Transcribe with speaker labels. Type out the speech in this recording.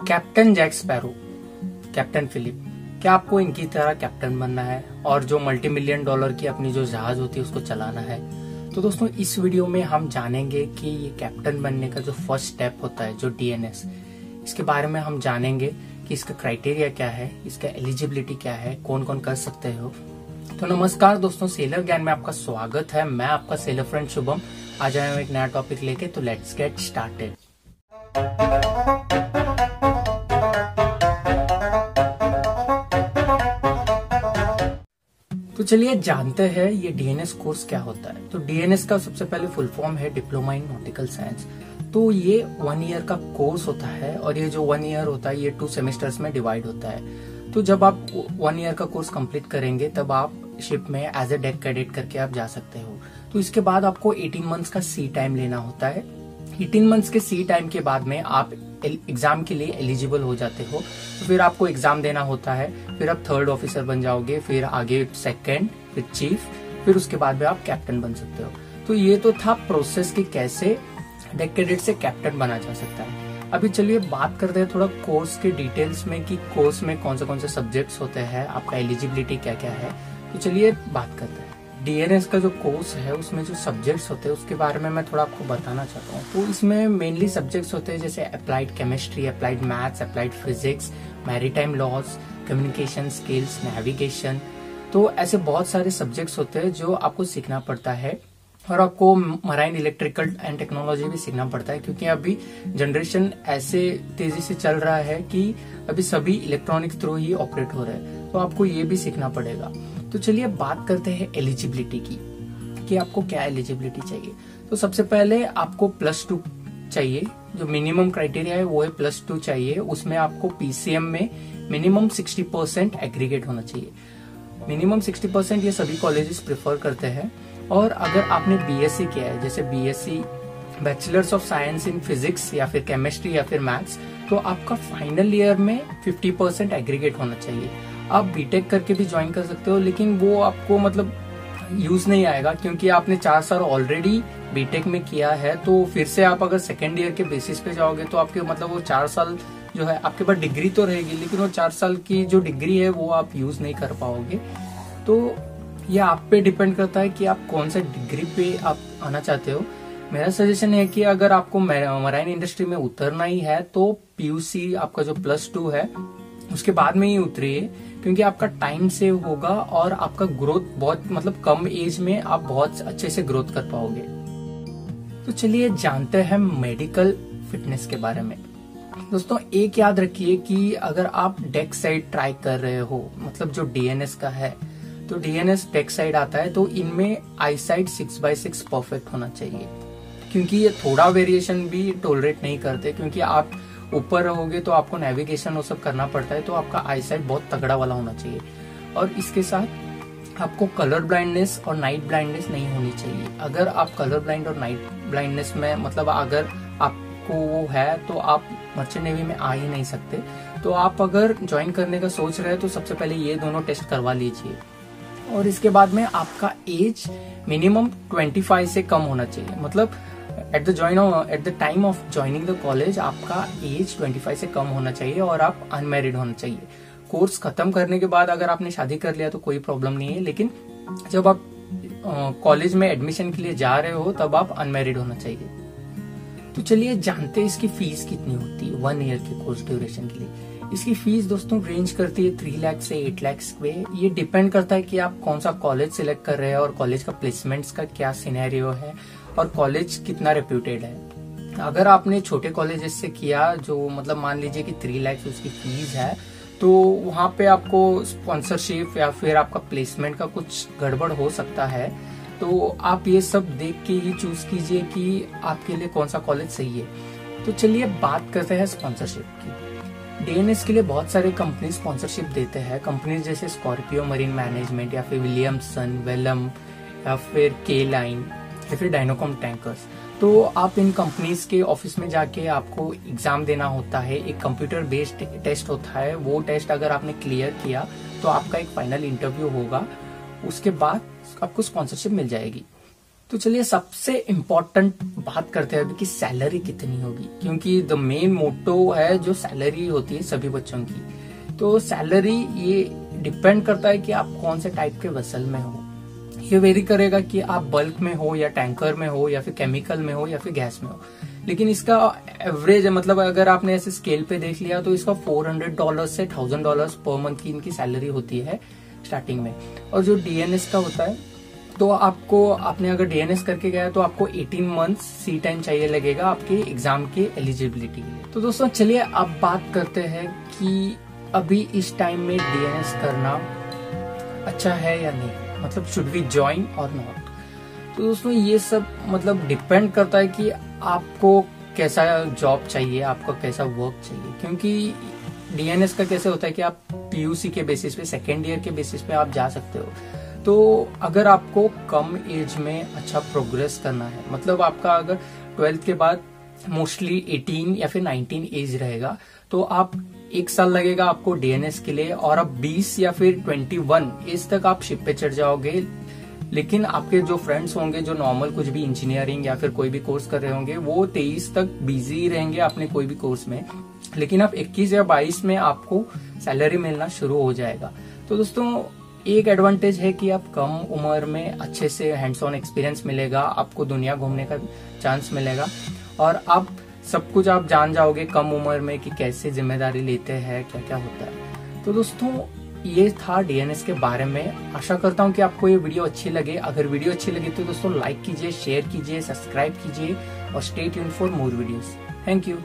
Speaker 1: Captain Jack Sparrow, captain Philip, क्या आपको इनकी तरह कैप्टन बनना है और जो $multi-million की अपनी जो जहाज होती है उसको चलाना है? तो दोस्तों इस वीडियो में हम जानेंगे कि ये कैप्टन बनने का जो फर्स्ट स्टेप होता है, जो डीएनएस, इसके बारे में हम जानेंगे कि इसका क्राइटेरिया क्या है, इसका एलिजिबिलिटी क्या है, कौन कौन कर सकते हो। तो नमस्कार दोस्तों, सेलर ज्ञान में आपका स्वागत है। मैं आपका सेलर फ्रेंड शुभम। आज आया हूं एक नया टॉपिक लेके, तो लेट्स गेट स्टार्टेड। तो चलिए जानते हैं ये डीएनएस कोर्स क्या होता है। तो डीएनएस का सबसे पहले फुल फॉर्म है डिप्लोमा इन नॉटिकल साइंस। तो ये 1 ईयर का कोर्स होता है और ये जो 1 ईयर होता है ये 2 सेमेस्टर्स में डिवाइड होता है। तो जब आप 1 ईयर का कोर्स कंप्लीट करेंगे तब आप शिप में एज ए डेक कैडेट करके आप जा सकते हो। तो इसके बाद आपको 18 मंथ्स का सी टाइम लेना होता है। 18 मंथ्स के सी टाइम के बाद में आप एग्जाम के लिए एलिजिबल हो जाते हो। तो फिर आपको एग्जाम देना होता है, फिर आप 3rd ऑफिसर बन जाओगे, फिर आगे 2nd, फिर चीफ, फिर उसके बाद में आप कैप्टन बन सकते हो। तो ये तो था प्रोसेस कि कैसे डेक कैडेट से कैप्टन बना जा सकता है। अभी चलिए बात करते हैं थोड़ा कोर्स के डिटेल्स में कि कोर्स में कौन से सब्जेक्ट्स होते हैं, आपका एलिजिबिलिटी क्या क्या है। तो चलिए बात करते हैं। डीएनएस का जो कोर्स है उसमें जो सब्जेक्ट्स होते हैं उसके बारे में मैं थोड़ा आपको बताना चाहता हूँ। तो इसमें मेनली सब्जेक्ट्स होते हैं जैसे applied chemistry, applied maths, applied physics, maritime laws, communication skills, navigation. तो ऐसे बहुत सारे सब्जेक्ट्स होते हैं जो आपको सीखना पड़ता है। और आपको मराइन इलेक्ट्रिकल एंड टेक्नोलॉजी भी सीखना पड़ता है, क्योंकि अभी जनरेशन ऐसे तेजी से चल रहा है कि अभी सभी इलेक्ट्रॉनिक्स थ्रू ही ऑपरेट हो रहे हैं। तो आपको ये भी सीखना पड़ेगा। तो चलिए बात करते हैं एलिजिबिलिटी की कि आपको क्या एलिजिबिलिटी चाहिए। तो सबसे पहले आपको +2 चाहिए। जो मिनिमम क्राइटेरिया है वो है +2 चाहिए। उसमें आपको पीसीएम में मिनिमम 60% एग्रीगेट होना चाहिए। मिनिमम 60% ये सभी कॉलेजेस प्रेफर करते हैं। और अगर आपने बीएससी किया है, जैसे BSc bachelors of science in physics या फिर केमिस्ट्री या फिर मैथ्स, तो आपका फाइनल ईयर में 50% एग्रीगेट होना चाहिए। आप बीटेक करके भी ज्वाइन कर सकते हो, लेकिन वो आपको मतलब यूज नहीं आएगा, क्योंकि आपने 4 साल ऑलरेडी बीटेक में किया है। तो फिर से आप अगर 2nd ईयर के बेसिस पे जाओगे तो आपके मतलब वो 4 साल जो है आपके पास डिग्री तो रहेगी, लेकिन वो 4 साल की जो डिग्री है वो आप यूज नहीं कर पाओगे। तो ये आप पे डिपेंड करता है कि आप कौन सा डिग्री पे आप आना चाहते हो। मेरा सजेशन है कि अगर आपको मराइन इंडस्ट्री में उतरना ही है तो पीयूसी आपका जो +2 है उसके बाद में ही उतरिए, क्योंकि आपका टाइम सेव होगा और आपका ग्रोथ बहुत मतलब कम एज में आप बहुत अच्छे से ग्रोथ कर पाओगे। तो चलिए जानते हैं मेडिकल फिटनेस के बारे में। दोस्तों एक याद रखिए कि अगर आप डेक साइड ट्राई कर रहे हो, मतलब जो डीएनएस का है, तो डीएनएस डेक साइड आता है, तो इनमें आई साइड 6/6 परफेक्ट होना चाहिए, क्योंकि ये थोड़ा वेरिएशन भी टॉलरेट नहीं करते। क्योंकि आप ऊपर रहोगे तो आपको नेविगेशन वो सब करना पड़ता है, तो आपका आई साइट बहुत तगड़ा वाला होना चाहिए। और इसके साथ आपको कलर ब्लाइंडनेस और नाइट ब्लाइंडनेस नहीं होनी चाहिए। अगर आप कलर ब्लाइंड और नाइट ब्लाइंडनेस में मतलब अगर आपको वो है तो आप मर्चेंट नेवी में आ ही नहीं सकते। तो आप अगर ज्वाइन करने का सोच रहे हैं तो सबसे पहले ये दोनों टेस्ट करवा लीजिए। और इसके बाद में आपका एज मिनिमम 25 से कम होना चाहिए। मतलब at the time of joining the college आपका एज 25 से कम होना चाहिए और आप अनमैरिड होना चाहिए। कोर्स खत्म करने के बाद अगर आपने शादी कर लिया तो कोई प्रॉब्लम नहीं है, लेकिन जब आप कॉलेज में एडमिशन के लिए जा रहे हो तब आप अनमैरिड होना चाहिए। तो चलिए जानते हैं इसकी फीस कितनी होती है 1 ईयर के कोर्स ड्यूरेशन के लिए। इसकी फीस दोस्तों रेंज करती है 3 लाख से 8 लाख पे। ये डिपेंड करता है कि आप कौन सा कॉलेज सिलेक्ट कर रहे हैं और कॉलेज का प्लेसमेंट्स का क्या सिनेरियो है और कॉलेज कितना रेप्यूटेड है। अगर आपने छोटे कॉलेजेस से किया, जो मतलब मान लीजिए कि 3 लाख उसकी फीस है, तो वहां पे आपको स्पॉन्सरशिप या फिर आपका प्लेसमेंट का कुछ गड़बड़ हो सकता है। तो आप ये सब देख के ही चूज कीजिए कि आपके लिए कौन सा कॉलेज सही है। तो चलिए बात करते हैं स्पॉन्सरशिप की। डीएनएस के लिए बहुत सारे कंपनी स्पॉन्सरशिप देते हैं। कंपनीज जैसे स्कॉर्पियो मरीन मैनेजमेंट या फिर विलियमसन, वेलम या फिर के लाइन या फिर डायनोकॉम टैंकर्स। तो आप इन कंपनीज के ऑफिस में जाके आपको एग्जाम देना होता है। एक कंप्यूटर बेस्ड टेस्ट होता है। वो टेस्ट अगर आपने क्लियर किया तो आपका एक फाइनल इंटरव्यू होगा। उसके बाद आपको स्पॉन्सरशिप मिल जाएगी। तो चलिए सबसे इम्पोर्टेंट बात करते हैं अभी कि सैलरी कितनी होगी, क्योंकि द मेन मोटो है जो सैलरी होती है सभी बच्चों की। तो सैलरी ये डिपेंड करता है कि आप कौन से टाइप के वेसल में हो। ये वेरी करेगा कि आप बल्क में हो या टैंकर में हो या फिर केमिकल में हो या फिर गैस में हो। लेकिन इसका एवरेज है, मतलब अगर आपने ऐसे स्केल पे देख लिया तो इसका $400 से $1000 पर मंथ की इनकी सैलरी होती है स्टार्टिंग में। और जो डीएनएस का होता है तो आपने अगर डीएनएस करके गया तो आपको 18 मंथ्स सी टाइम चाहिए लगेगा आपके एग्जाम के एलिजिबिलिटी के लिए। तो दोस्तों चलिए अब बात करते हैं कि अभी इस टाइम में डीएनएस करना अच्छा है या नहीं, मतलब शुड वी ज्वाइन और नॉट। तो दोस्तों ये सब मतलब डिपेंड करता है कि आपको कैसा जॉब चाहिए, आपको कैसा वर्क चाहिए। क्योंकि डीएनएस का कैसे होता है कि आप पीयूसी के बेसिस पे, सेकेंड ईयर के बेसिस पे आप जा सकते हो। तो अगर आपको कम एज में अच्छा प्रोग्रेस करना है, मतलब आपका अगर 12th के बाद मोस्टली 18 या फिर 19 एज रहेगा, तो आप 1 साल लगेगा आपको डीएनएस के लिए, और आप 20 या फिर 21 एज तक आप शिप पे चढ़ जाओगे। लेकिन आपके जो फ्रेंड्स होंगे जो नॉर्मल कुछ भी इंजीनियरिंग या फिर कोई भी कोर्स कर रहे होंगे, वो 23 तक बिजी रहेंगे अपने कोई भी कोर्स में। लेकिन आप 21 या 22 में आपको सैलरी मिलना शुरू हो जाएगा। तो दोस्तों एक एडवांटेज है कि आप कम उम्र में अच्छे से हैंड्स ऑन एक्सपीरियंस मिलेगा, आपको दुनिया घूमने का चांस मिलेगा, और आप सब कुछ आप जान जाओगे कम उम्र में कि कैसे जिम्मेदारी लेते हैं, क्या क्या होता है। तो दोस्तों ये था डीएनएस के बारे में। आशा करता हूँ कि आपको ये वीडियो अच्छी लगे। अगर वीडियो अच्छी लगी तो दोस्तों लाइक कीजिए, शेयर कीजिए, सब्सक्राइब कीजिए और stay tuned for more videos. Thank you.